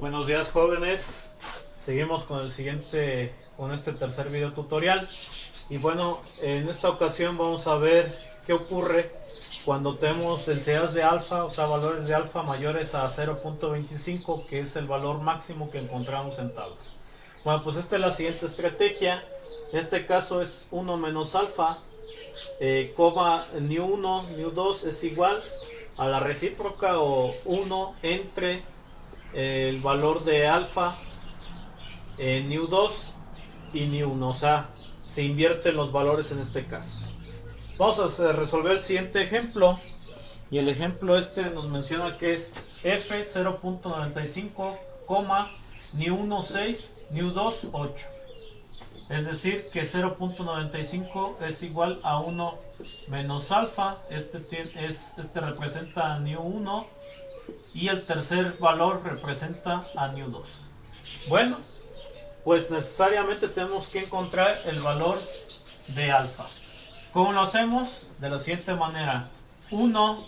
Buenos días, jóvenes. Seguimos con este tercer video tutorial. Y bueno, en esta ocasión vamos a ver qué ocurre cuando tenemos densidades de alfa, o sea, valores de alfa mayores a 0.25, que es el valor máximo que encontramos en tablas. Bueno, pues esta es la siguiente estrategia. En este caso es 1 menos alfa, nu1, nu2 es igual a la recíproca o 1 entre el valor de alfa, nu2 y nu1, o sea, se invierten los valores en este caso. Vamos a resolver el siguiente ejemplo, y el ejemplo nos menciona que es f 0.95, nu1 6, nu2 8. Es decir, que 0.95 es igual a 1 menos alfa. Este representa a nu1 y el tercer valor representa a nu2. Bueno, pues necesariamente tenemos que encontrar el valor de alfa. ¿Cómo lo hacemos? De la siguiente manera: 1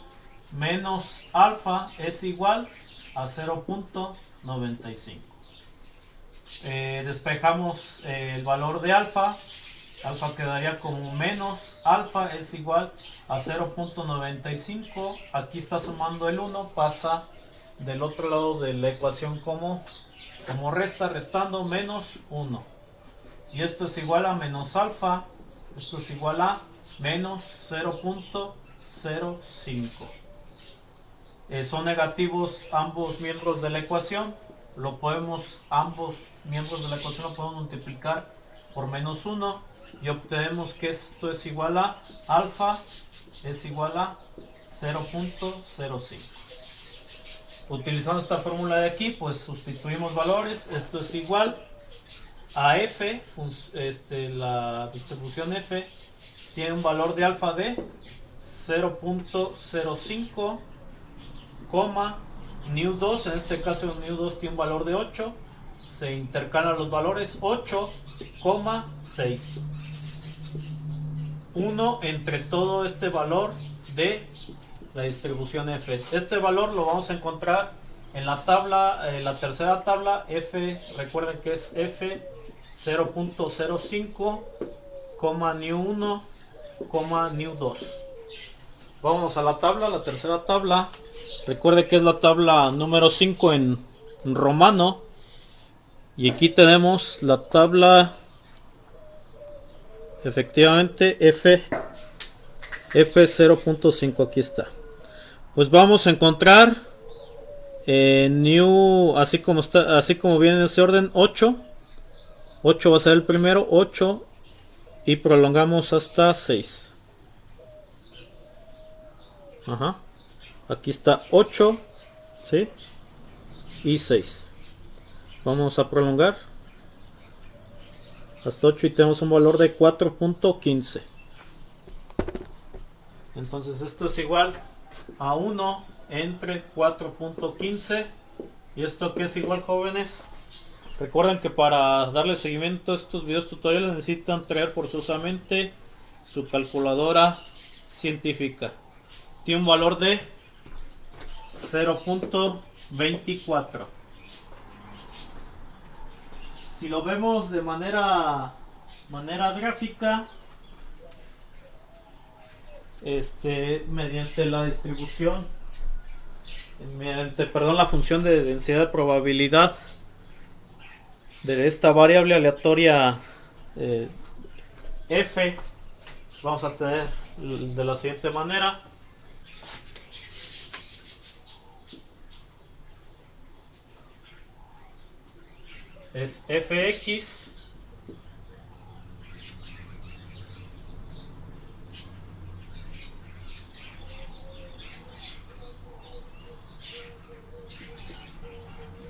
menos alfa es igual a 0.95. Despejamos el valor de alfa. Alfa quedaría como menos alfa es igual a 0.95. Aquí está sumando el 1, pasa del otro lado de la ecuación como resta, restando menos 1. Y esto es igual a menos alfa. Esto es igual a menos 0.05. Son negativos ambos miembros de la ecuación. Ambos miembros de la ecuación lo podemos multiplicar por menos 1 y obtenemos que esto es igual a alfa es igual a 0.05. Utilizando esta fórmula de aquí, pues sustituimos valores. Esto es igual a f, la distribución f tiene un valor de alfa de 0.05, nu2, en este caso nu2 tiene un valor de 8, se intercalan los valores, 8,6. 1 entre todo este valor de la distribución f. Este valor lo vamos a encontrar en la tabla, la tercera tabla. F, recuerden que es f 0.05, nu1, nu2. Vamos a la tabla, la tercera tabla. Recuerde que es la tabla número 5 en romano. Y aquí tenemos la tabla, efectivamente, F 0.5, aquí está. Pues vamos a encontrar new, así como viene en ese orden, 8 va a ser el primero, 8, y prolongamos hasta 6. Ajá. Aquí está 8, ¿sí? Y 6. Vamos a prolongar hasta 8 y tenemos un valor de 4.15. Entonces esto es igual a 1 entre 4.15. ¿Y esto qué es igual, jóvenes? Recuerden que para darle seguimiento a estos videos tutoriales necesitan traer forzosamente su calculadora científica. Tiene un valor de 0.24. Si lo vemos de manera gráfica, mediante la distribución, la función de densidad de probabilidad de esta variable aleatoria f, vamos a tener de la siguiente manera: es fx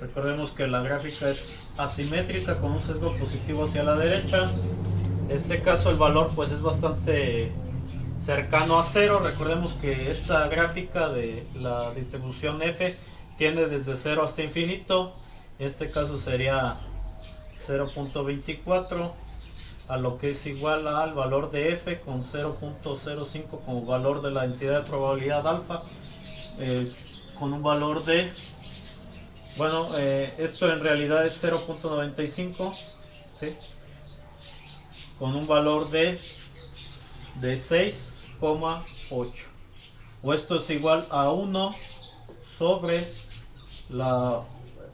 recordemos que la gráfica es asimétrica con un sesgo positivo hacia la derecha. En este caso el valor pues es bastante cercano a 0. Recordemos que esta gráfica de la distribución f tiende desde 0 hasta infinito. En este caso sería 0.24, a lo que es igual al valor de f con 0.05 como valor de la densidad de probabilidad alfa, con un valor de Bueno, esto en realidad es 0.95, ¿sí? Con un valor de 6,8. O esto es igual a 1 sobre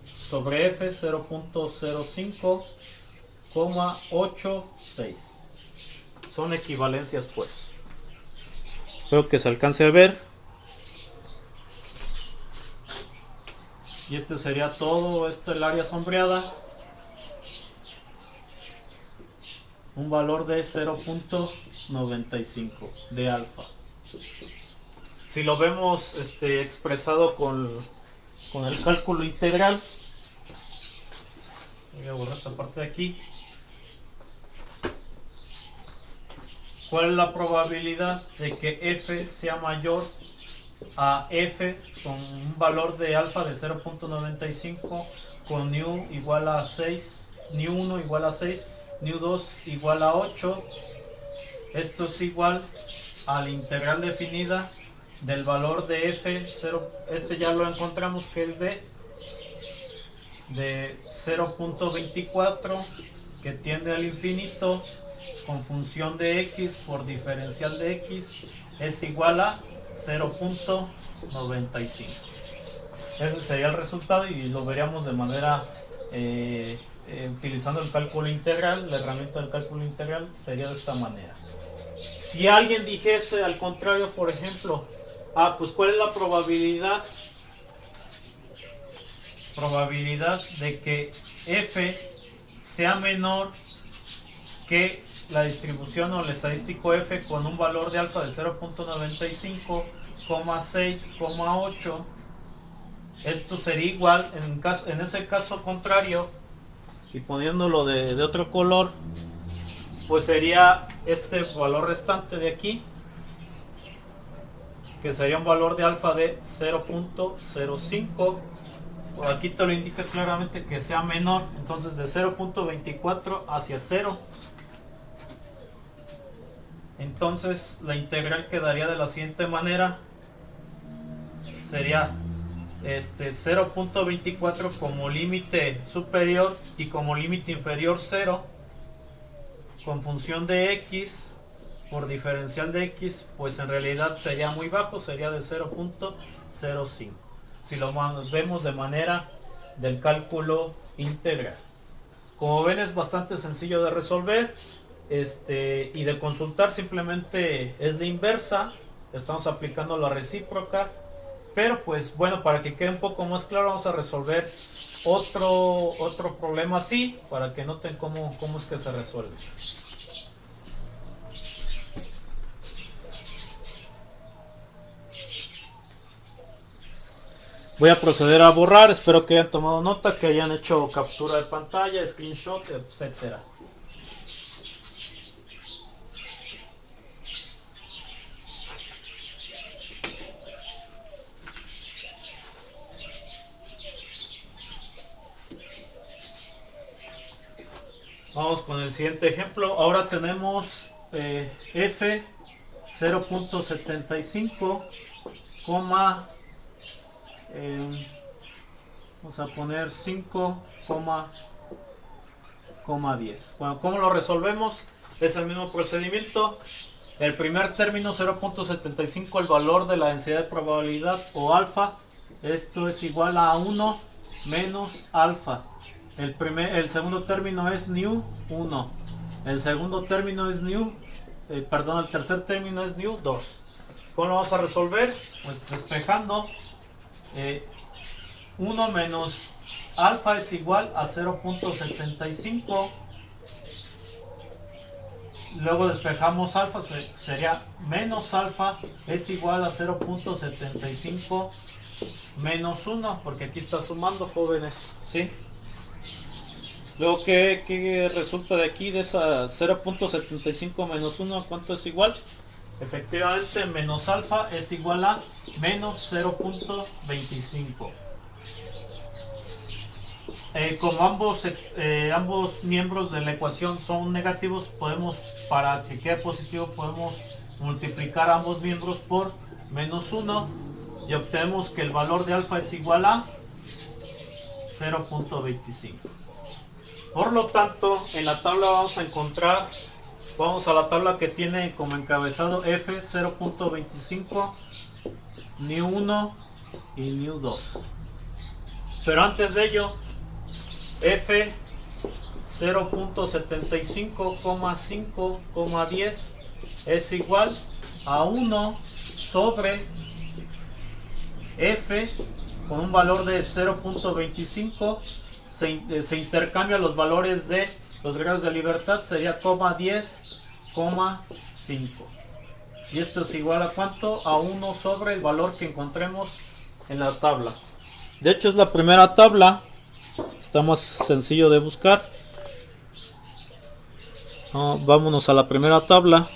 sobre F 0.05,86. Son equivalencias, pues. Espero que se alcance a ver. Y este sería todo el área sombreada. Un valor de 0.95 de alfa. Si lo vemos expresado con el cálculo integral, voy a borrar esta parte de aquí. ¿Cuál es la probabilidad de que F sea mayor a F con un valor de alfa de 0.95 con nu igual a 6, nu1 igual a 6, nu2 igual a 8? Esto es igual a la integral definida del valor de F0. Ya lo encontramos que es de 0.24 que tiende al infinito con función de x por diferencial de x es igual a 0.95. Ese sería el resultado y lo veríamos de manera utilizando el cálculo integral. La herramienta del cálculo integral sería de esta manera. Si alguien dijese al contrario, por ejemplo, pues ¿cuál es la probabilidad de que F sea menor que la distribución o el estadístico F con un valor de alfa de 0.95, 6,8? Esto sería igual, en ese caso contrario, y poniéndolo de otro color, pues sería este valor restante de aquí, que sería un valor de alfa de 0.05. Por aquí te lo indica claramente que sea menor, entonces de 0.24 hacia 0. Entonces la integral quedaría de la siguiente manera: sería 0.24 como límite superior y como límite inferior 0 con función de x por diferencial de x, pues en realidad sería muy bajo, sería de 0.05 si lo vemos de manera del cálculo integral. Como ven, es bastante sencillo de resolver y de consultar. Simplemente es la inversa, estamos aplicando la recíproca. Pero pues bueno, para que quede un poco más claro, vamos a resolver otro problema así, para que noten cómo es que se resuelve. Voy a proceder a borrar, espero que hayan tomado nota, que hayan hecho captura de pantalla, screenshot, etcétera. Vamos con el siguiente ejemplo. Ahora tenemos F 0.75, vamos a poner 5,10. Bueno, ¿cómo lo resolvemos? Es el mismo procedimiento. El primer término 0.75, el valor de la densidad de probabilidad o alfa. Esto es igual a 1 menos alfa. El segundo término es nu1. El segundo término es el tercer término es nu2. ¿Cómo lo vamos a resolver? Pues despejando. 1 menos alfa es igual a 0.75. Luego despejamos alfa, sería menos alfa es igual a 0.75 menos 1, porque aquí está sumando, jóvenes, ¿sí? Luego, ¿qué resulta de aquí? De esa 0.75 menos 1, ¿cuánto es igual? Efectivamente, menos alfa es igual a menos 0.25. Como ambos miembros de la ecuación son negativos, para que quede positivo, podemos multiplicar ambos miembros por menos 1 y obtenemos que el valor de alfa es igual a 0.25. Por lo tanto, en la tabla vamos a encontrar, vamos a la tabla que tiene como encabezado F 0.25, NIU1 y NIU2. Pero antes de ello, F 0.75,5,10 es igual a 1 sobre F con un valor de 0.25. Se intercambian los valores de los grados de libertad, sería 10,5. Y esto es igual a ¿cuánto? A 1 sobre el valor que encontremos en la tabla. De hecho es la primera tabla, está más sencillo de buscar. Vámonos a la primera tabla.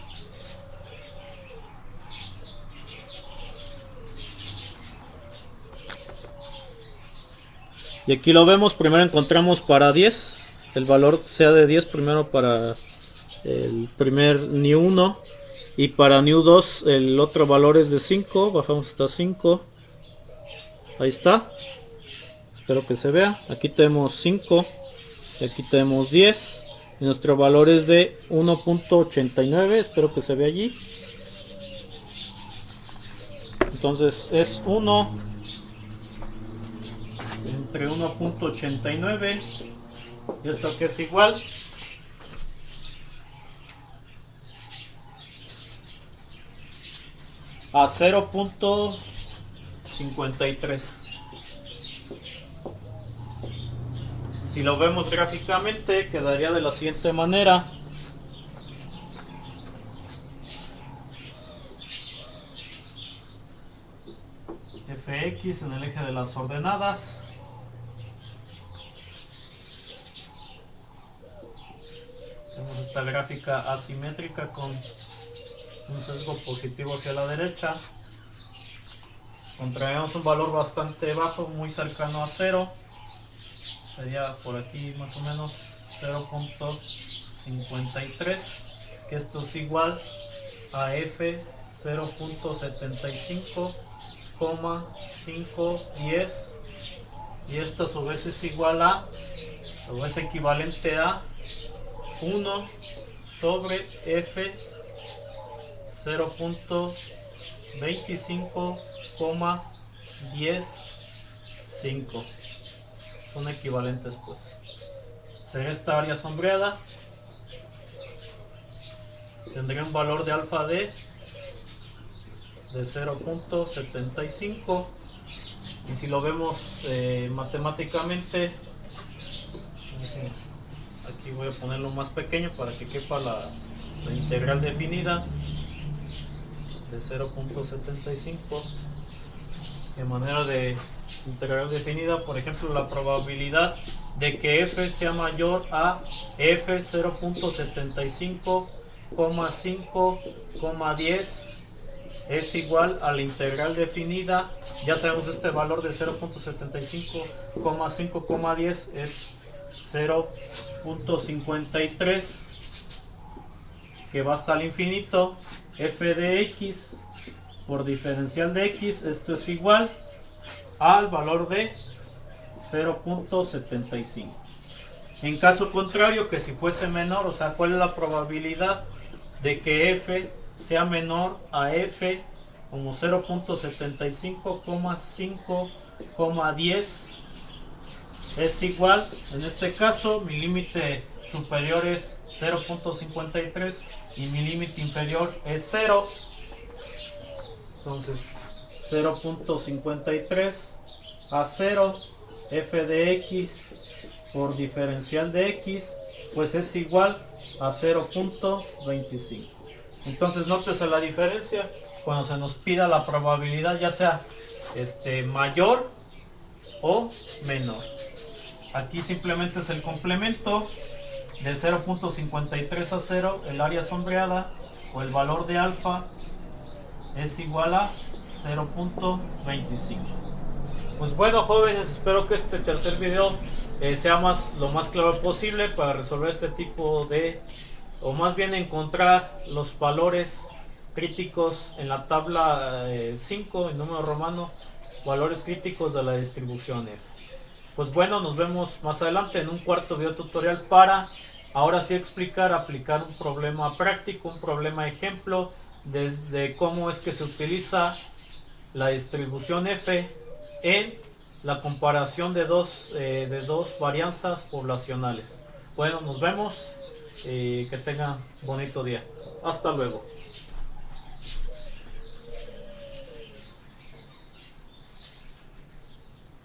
Y aquí lo vemos, primero encontramos para 10, el valor sea de 10 primero para el primer NIU1 y para NIU2 el otro valor es de 5, bajamos hasta 5, ahí está, espero que se vea, aquí tenemos 5 y aquí tenemos 10 y nuestro valor es de 1.89, espero que se vea allí, entonces es 1 entre 1.89 y esto que es igual a 0.53. Si lo vemos gráficamente quedaría de la siguiente manera. Fx en el eje de las ordenadas tenemos esta gráfica asimétrica con un sesgo positivo hacia la derecha. Contraemos un valor bastante bajo, muy cercano a 0, sería por aquí más o menos 0.53, que esto es igual a F 0.75,510 y esto a su vez es igual a, o es equivalente a 1 sobre F 0.25,105. Son equivalentes pues. Sería esta área sombreada. Tendría un valor de alfa D de 0.75 y si lo vemos matemáticamente, aquí voy a ponerlo más pequeño para que quepa la integral definida de 0.75 de manera de integral definida, por ejemplo, la probabilidad de que f sea mayor a f 0.75,5,10 es igual a la integral definida. Ya sabemos este valor de 0.75,5,10 es 0.53, que va hasta el infinito. F de x por diferencial de x, esto es igual al valor de 0.75. En caso contrario, que si fuese menor, o sea, ¿cuál es la probabilidad de que f sea menor a f como 0.75,5,10? Es igual, en este caso mi límite superior es 0.53 y mi límite inferior es 0. Entonces 0.53 a 0, f de x por diferencial de x, pues es igual a 0.25. Entonces nótese la diferencia cuando se nos pida la probabilidad, ya sea mayor o menor. Aquí simplemente es el complemento de 0.53 a 0, el área sombreada o el valor de alfa es igual a 0.25. Pues bueno, jóvenes, espero que este tercer video sea lo más claro posible para resolver este tipo de, o más bien encontrar los valores críticos en la tabla 5 en número romano, valores críticos de la distribución F. Pues bueno, nos vemos más adelante en un cuarto video tutorial para ahora sí aplicar un problema práctico, un problema ejemplo, desde cómo es que se utiliza la distribución F en la comparación de dos varianzas poblacionales. Bueno, nos vemos, que tengan bonito día. Hasta luego.